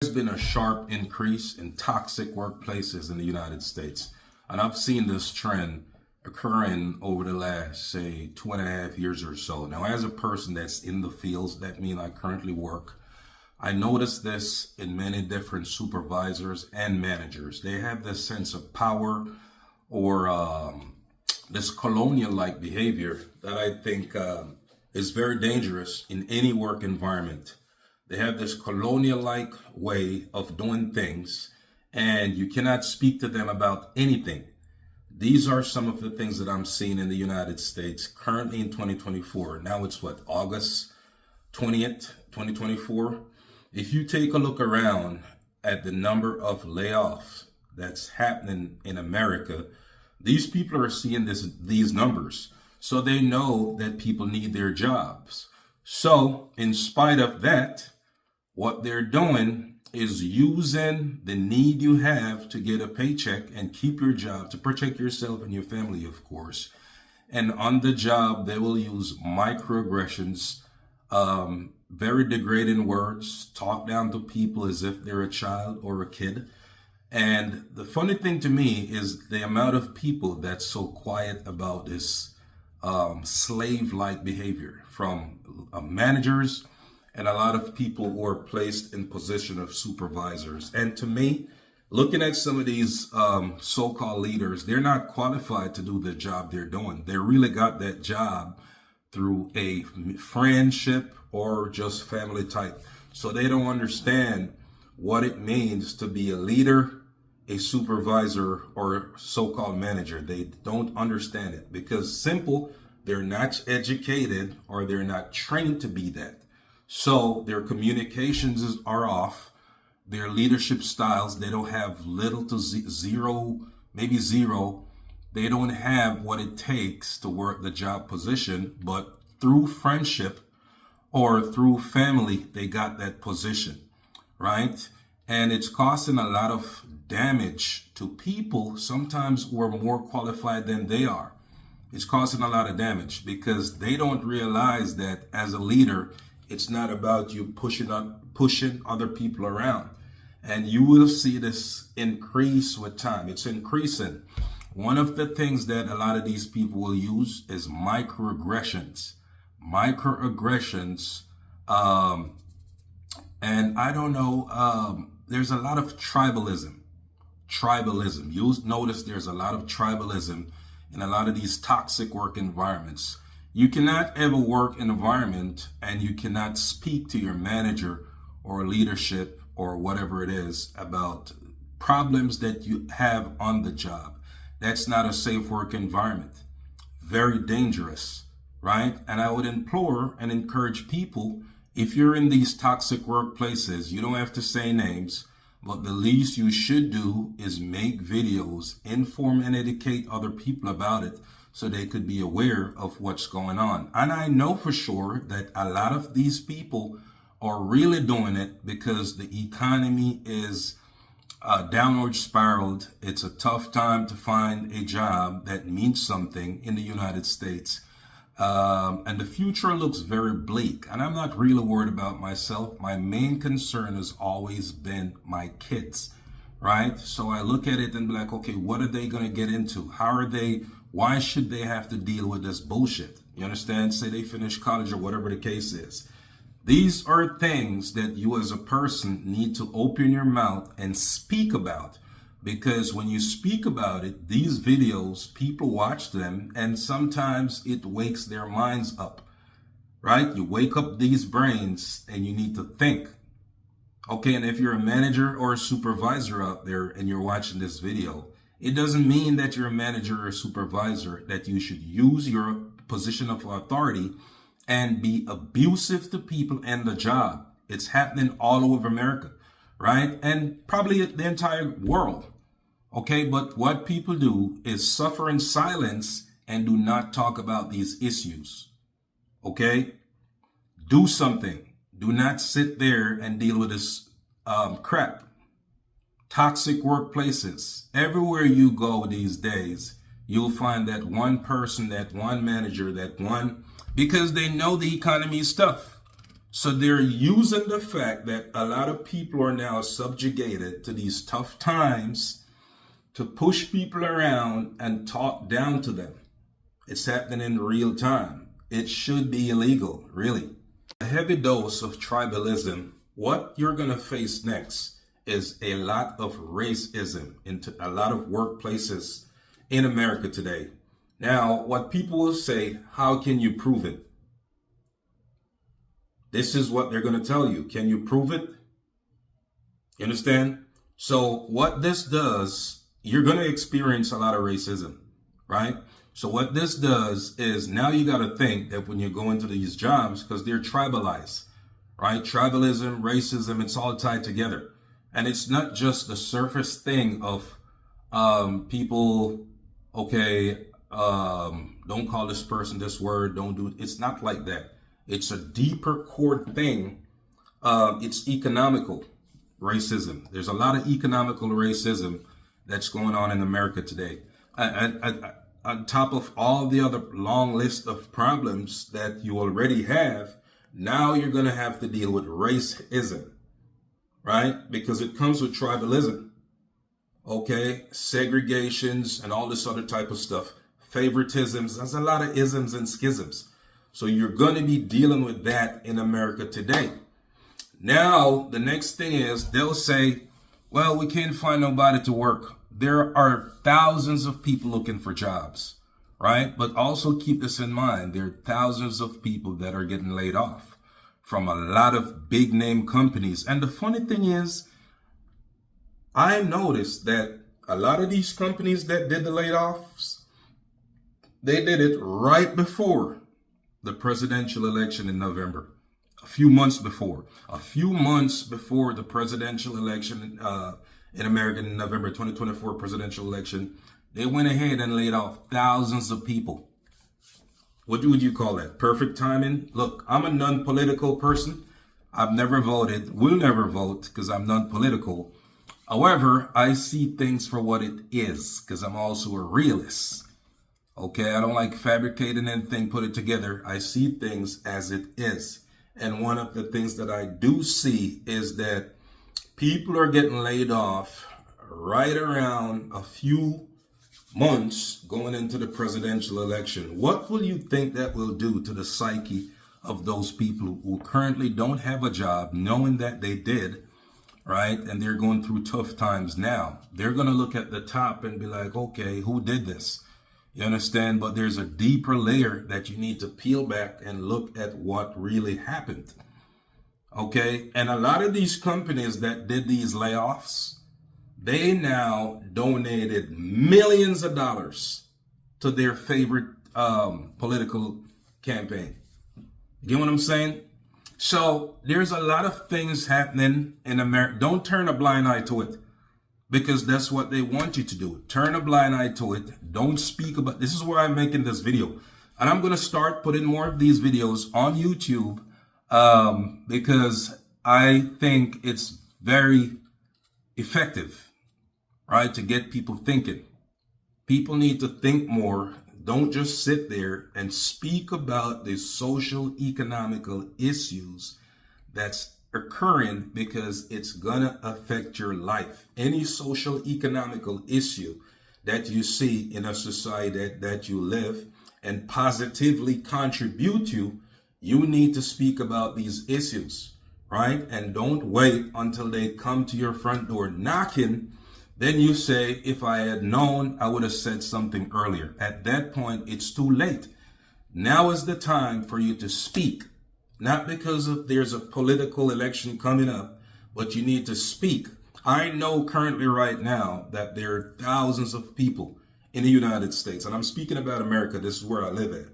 been a sharp increase in toxic workplaces in the United States. And I've seen this trend occurring over the last, say, 2.5 years or so. Now, as a person that's in the fields, that means I currently work, I notice this in many different supervisors and managers. They have this sense of power or this colonial-like behavior that I think is very dangerous in any work environment. They have this colonial-like way of doing things, and you cannot speak to them about anything. These are some of the things that I'm seeing in the United States currently in 2024. Now it's what, August 20th, 2024? If you take a look around at the number of layoffs that's happening in America, these people are seeing these numbers. So they know that people need their jobs. So in spite of that, what they're doing is using the need you have to get a paycheck and keep your job, to protect yourself and your family, of course. And on the job, they will use microaggressions, very degrading words, talk down to people as if they're a child or a kid. And the funny thing to me is the amount of people that's so quiet about this slave-like behavior from managers and a lot of people who are placed in position of supervisors. And to me, looking at some of these so-called leaders, they're not qualified to do the job they're doing. They really got that job through a friendship or just family type. So they don't understand what it means to be a leader, a supervisor, or so-called manager. They don't understand it because they're not educated or they're not trained to be that. So their communications are off, their leadership styles, they don't have little to zero, maybe zero. They don't have what it takes to work the job position, but through friendship or through family, they got that position, right? And it's causing a lot of damage to people, sometimes who are more qualified than they are. It's causing a lot of damage because they don't realize that as a leader, it's not about you pushing other people around. And you will see this increase with time. It's increasing. One of the things that a lot of these people will use is microaggressions. Microaggressions, and I don't know, there's a lot of tribalism. You'll notice there's a lot of tribalism in a lot of these toxic work environments. You cannot ever work in an environment and you cannot speak to your manager or leadership or whatever it is about problems that you have on the job. That's not a safe work environment. Very dangerous, right? And I would implore and encourage people, if you're in these toxic workplaces, you don't have to say names, but the least you should do is make videos, inform and educate other people about it, so they could be aware of what's going on. And I know for sure that a lot of these people are really doing it because the economy is downward spiraled. It's a tough time to find a job that means something in the United States. And the future looks very bleak. And I'm not really worried about myself. My main concern has always been my kids, right? So I look at it and be like, okay, what are they going to get into? Why should they have to deal with this bullshit? You understand? Say they finish college or whatever the case is. These are things that you as a person need to open your mouth and speak about. Because when you speak about it, these videos, people watch them and sometimes it wakes their minds up, right? You wake up these brains and you need to think. Okay, and if you're a manager or a supervisor out there and you're watching this video, it doesn't mean that you're a manager or a supervisor that you should use your position of authority and be abusive to people and the job. It's happening all over America, right? And probably the entire world. Okay, but what people do is suffer in silence and do not talk about these issues. Okay? Do something. Do not sit there and deal with this crap. Toxic workplaces. Everywhere you go these days, you'll find that one person, that one manager, because they know the economy is tough. So they're using the fact that a lot of people are now subjugated to these tough times to push people around and talk down to them. It's happening in real time. It should be illegal, really. A heavy dose of tribalism. What you're going to face next is a lot of racism into a lot of workplaces in America today. Now, what people will say, how can you prove it? This is what they're going to tell you. Can you prove it? You understand? So what this does, you're going to experience a lot of racism, right? So what this does is now you got to think that when you go into these jobs, because they're tribalized, right? Tribalism, racism, it's all tied together. And it's not just the surface thing of people, okay, don't call this person this word, don't do it. It's not like that. It's a deeper core thing. It's economical racism. There's a lot of economical racism that's going on in America today. On top of all the other long list of problems that you already have, now you're going to have to deal with racism, right? Because it comes with tribalism, okay? Segregations and all this other type of stuff. Favoritisms. There's a lot of isms and schisms. So you're going to be dealing with that in America today. Now, the next thing is they'll say, well, we can't find nobody to work. There are thousands of people looking for jobs, right? But also keep this in mind. There are thousands of people that are getting laid off from a lot of big name companies. And the funny thing is, I noticed that a lot of these companies that did the layoffs, they did it right before the presidential election in November, a few months before the presidential election in America in November 2024 presidential election, they went ahead and laid off thousands of people. What would you call that? Perfect timing? Look, I'm a non-political person. I've never voted, will never vote because I'm non-political. However, I see things for what it is because I'm also a realist. Okay, I don't like fabricating anything, put it together. I see things as it is. And one of the things that I do see is that people are getting laid off right around a few months going into the presidential election. What will you think that will do to the psyche of those people who currently don't have a job, knowing that they did, right? And they're going through tough times now. They're going to look at the top and be like, okay, who did this? You understand? But there's a deeper layer that you need to peel back and look at what really happened. Okay? And a lot of these companies that did these layoffs, they now donated millions of dollars to their favorite political campaign. You get what I'm saying? So there's a lot of things happening in America. Don't turn a blind eye to it, because that's what they want you to do. Turn a blind eye to it. Don't speak about. This is why I'm making this video. And I'm going to start putting more of these videos on YouTube because I think it's very effective, right, to get people thinking. People need to think more. Don't just sit there and speak about the social, economical issues that's occurring, because it's gonna affect your life. Any social economical issue that you see in a society that you live and positively contribute to, you need to speak about these issues, right? And don't wait until they come to your front door knocking. Then you say, if I had known, I would have said something earlier. At that point, it's too late. Now is the time for you to speak. Not because there's a political election coming up, but you need to speak. I know currently right now that there are thousands of people in the United States, and I'm speaking about America, this is where I live at.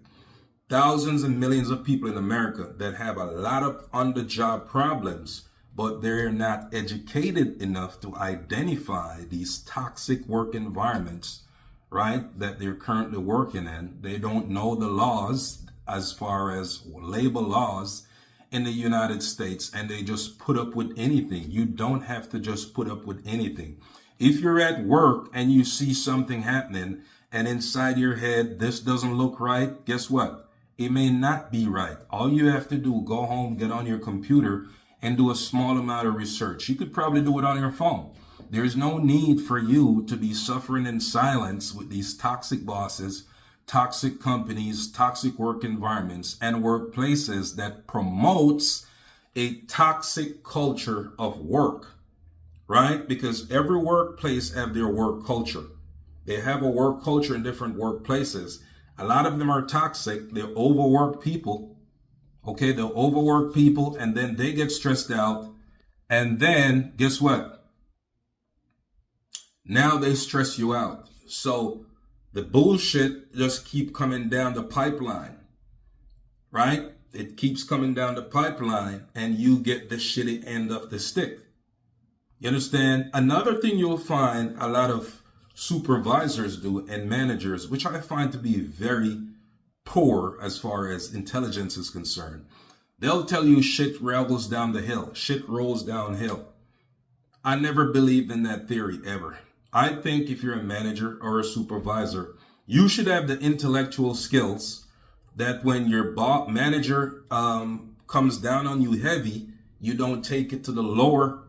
Thousands and millions of people in America that have a lot of on-the-job problems, but they're not educated enough to identify these toxic work environments, right, that they're currently working in. They don't know the laws as far as labor laws in the United States, and they just put up with anything. You don't have to just put up with anything. If you're at work and you see something happening and inside your head, this doesn't look right, guess what? it may not be right. All you have to do, go home, get on your computer, and do a small amount of research. You could probably do it on your phone. There's no need for you to be suffering in silence with these toxic bosses, toxic companies, toxic work environments, and workplaces that promotes a toxic culture of work, right? Because every workplace have their work culture. They have a work culture in different workplaces. A lot of them are toxic. They overwork people. Okay, they'll overwork people and then they get stressed out. And then guess what? Now they stress you out. So the bullshit just keep coming down the pipeline, right? It keeps coming down the pipeline and you get the shitty end of the stick. You understand? Another thing you'll find a lot of supervisors do and managers, which I find to be very poor as far as intelligence is concerned. They'll tell you shit rolls down the hill. Shit rolls downhill. I never believed in that theory ever. I think if you're a manager or a supervisor, you should have the intellectual skills that when your manager comes down on you heavy, you don't take it to the lower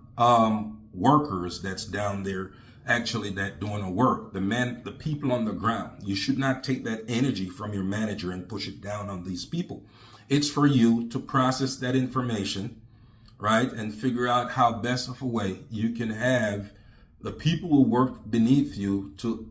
workers that's down there actually that doing the work, the people on the ground. You should not take that energy from your manager and push it down on these people. It's for you to process that information, right, and figure out how best of a way you can have the people who work beneath you to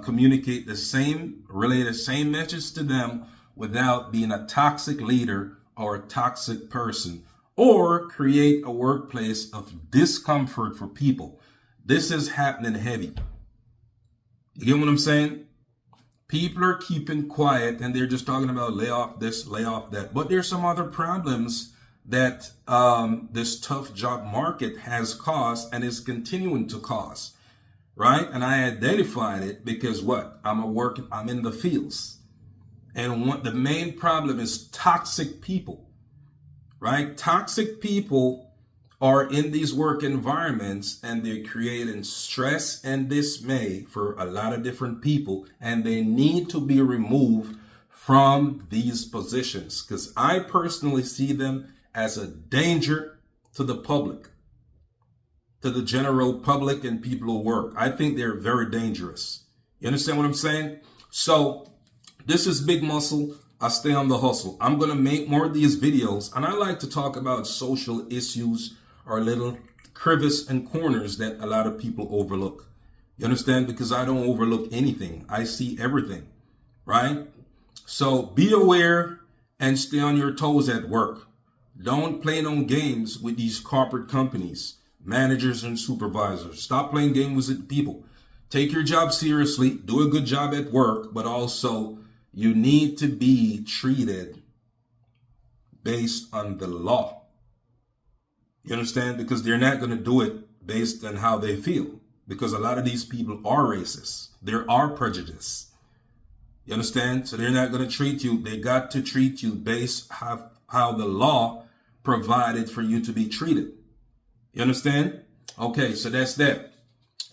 communicate relay the same message to them without being a toxic leader or a toxic person, or create a workplace of discomfort for people. This is happening heavy. You get what I'm saying? People are keeping quiet and they're just talking about lay off this, lay off that. But there's some other problems that this tough job market has caused and is continuing to cause, right? And I identified it because what? I'm in the fields. And the main problem is toxic people, right? Toxic people are in these work environments and they're creating stress and dismay for a lot of different people, and they need to be removed from these positions because I personally see them as a danger to the public, to the general public and people who work. I think they're very dangerous. You understand what I'm saying? So this is Big Muscle. I stay on the hustle. I'm going to make more of these videos, and I like to talk about social issues or little crevices and corners that a lot of people overlook. You understand? Because I don't overlook anything. I see everything, right? So be aware and stay on your toes at work. Don't play no games with these corporate companies, managers and supervisors. Stop playing games with people. Take your job seriously. Do a good job at work, but also you need to be treated based on the law. You understand? Because they're not going to do it based on how they feel. Because a lot of these people are racist. There are prejudice. You understand? So they're not going to treat you. They got to treat you based how the law provided for you to be treated. You understand? Okay, so that's that.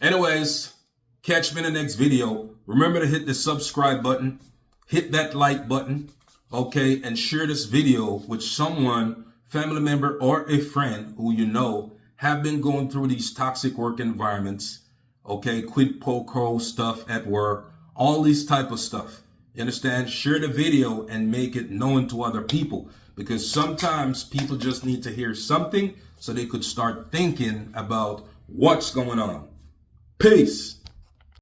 Anyways, catch me in the next video. Remember to hit the subscribe button. Hit that like button. Okay, and share this video with someone, family member or a friend who you know have been going through these toxic work environments, okay, quid pro quo stuff at work, all these type of stuff. You understand? Share the video and make it known to other people, because sometimes people just need to hear something so they could start thinking about what's going on. Peace.